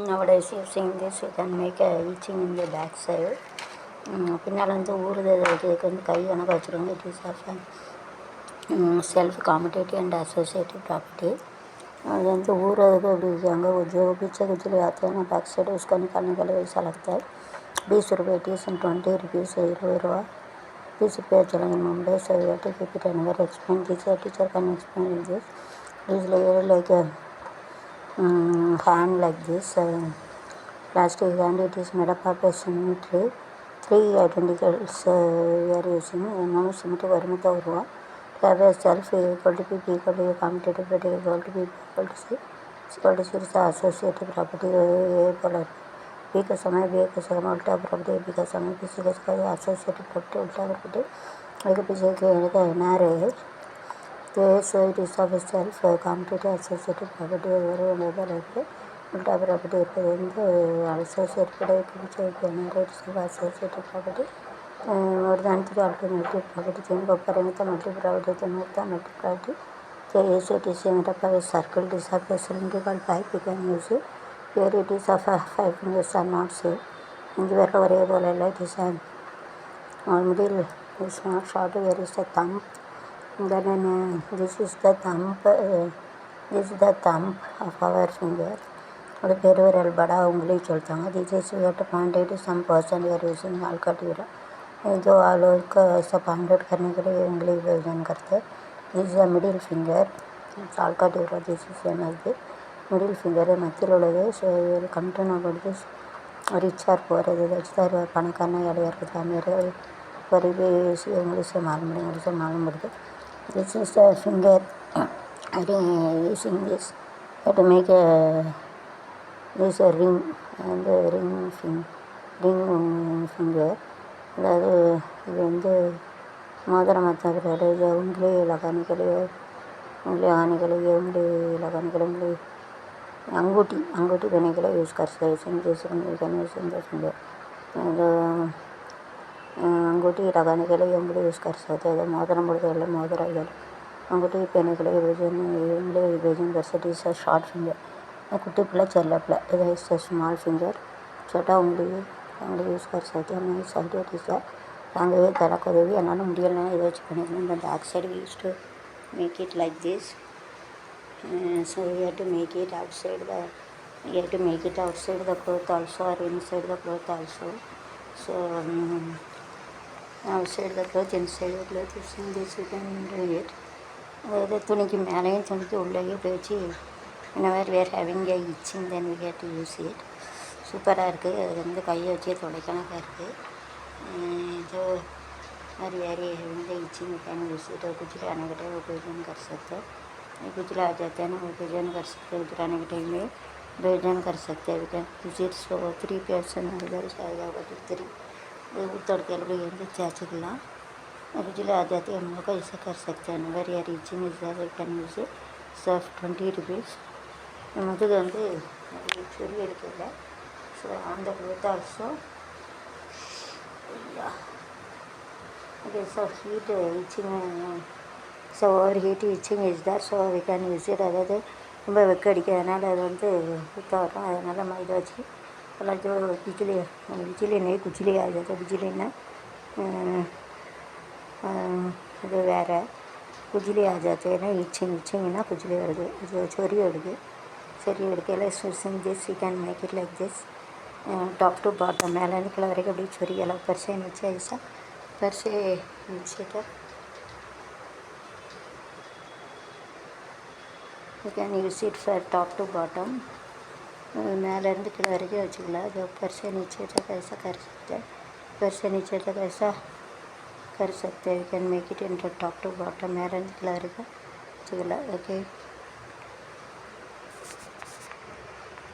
Nowadays using this you can make a itching in the back side. பின்னால் வந்து ஊறுதல் இதுக்கு வந்து கை கணக்கு வச்சுருவாங்க. It is of self competitive and associative property. அது வந்து ஊறுறதுக்கு அப்படி இருக்காங்க. जो पीछे कुछ ले आते हैं ना बैक साइड उसको निकालने के लिए ऐसा लगता है 20 रुपये इट इज़ 20 रुपीज़ 20 रुपये 20 रुपये चलेंगे Mumbai so you have to keep it anywhere explain this teacher can explain this is like a hand like this plastic hand it is made up of a symmetry 3 identicals we are using என்னென்ன symmetry வருமத்தை வருவோம் have a self equal to p equal to a commutative property equal to p equal to c equal to c is the associative property a polar b का समय b का समय उल्टा property b का समय b का समय associative property उल्टा प्रॉपर्टी एक पीछे के नारे तो so it is of self commutative associative property ஒரு நெபர் இருக்கு உல்டா ப்ராப்பர்ட்டி இருக்குது வந்து அசோசியேட் பீछे के नारे it is of associative property more than 3 alternative property जिनको करेंगे तो मल्टी प्रॉपर्टी तो होता है मल्टी प्रॉपर्टी तो ऐसे it is made up of a circle it is of a cylindrical pipe you can use it here it is of 5 fingers are not same இங்கே வேறு ஒரே போல் இல்லை it is middle is not short here is the thumb then this is the thumb this is the thumb of our finger और பேர் விரல் बड़ा उंगली चलता है this is we have to point it to some person we are using alcatira जो आलोक का ऐसा पॉइंट आउट करने के लिए उंगली प्रयोजन करते हैं this is the middle finger alcatira this is same as the middle finger மத்தியில் உள்ளது so you will come to know about this rich or poor रचदार பணக்காரன ஏழையாக இருக்குது அமீர் गरीबी इंग्लिश से मालूम पड़ता this is the finger using this to make a this a ring and ring finger அதாவது இது வந்து மோதிரம் மற்ற उंगली लगाने के लिए उंगली लगाने के लिए अंगूठी देने के लिए यूज़ कर सकते हैं जैसे फिंगर अंगूठी लगाने के लिए उंगली यूज़ कर सकते हैं मोदरम बोलते मोदरा इधर अंगूठी पहनने के लिए उंगली विभाजन कर सकते हैं शॉर्ट फिंगर कुट्टी पिला चल्ला पिला इधर इस स्मॉल फिंगर छोटा उंगली यूज़ कर सकते हैं मैं साइड इट நாங்கள் தர உதவி என்னால் முடியலைன்னா இதை வச்சு பண்ணிக்கலாம் இந்த back side use to make it like this so you have to make it outside the cloth also or inside the cloth also so outside the cloth inside the cloth using this you can do it அதாவது துணிக்கு மேலேயும் துணிக்கு உள்ளேயே வச்சு இந்த மாதிரி where having a itching then we have to use it சூப்பராக இருக்குது அது வந்து கையை வச்சே துடைக்கணக்காக இருக்குது जो हर एरिया है इचिंग कैन यूज इट कुचले आने के टाइम उपयोजन कर सकते हैं कुचले आ जाते हैं ना उपयोजन कर सकते हैं उतराने के टाइम में उपयोजन कर सकते हैं can use it so 3 person इधर से आएगा 3 उतर के लोग चाचिकला कुचले आ जाते हैं हम लोग ऐसा कर सकते हैं very are itching is can use it surf 20 rupees मुझे வந்து சொல்லி எடுக்கல ஸோ அந்த cloth also okay so heat itching so overheat itching is there so we can use it அதாவது ரொம்ப வெக்க அடிக்கிறதுனால அது வந்து சுத்தம் வரும் அதனால் இதை வச்சு எல்லாம் जो बिजली नहीं कुचली आ जाता बिजलीना இது வேறு குஜிலி आ जाते हैं ना इचिंगना कुचली வருது இது சொறி எடுக்கையில் using this you can make it like this top to bottom மேலே கீழே வரைக்கும் அப்படியே சொரியலாம் பர்ஸே வச்சு ஐஸா பர்ஸே வச்சுட்டு you can use it for top to bottom மேலேருந்து கீழே வரைக்கும் வச்சுக்கலாம் जो पर्से नीचे तक ऐसा कर सकते हैं पर्से नीचे तक ऐसा कर सकते हैं you can make it in top to bottom மேலேருந்து கீழே வரைக்கும் வச்சுக்கலாம் ஓகே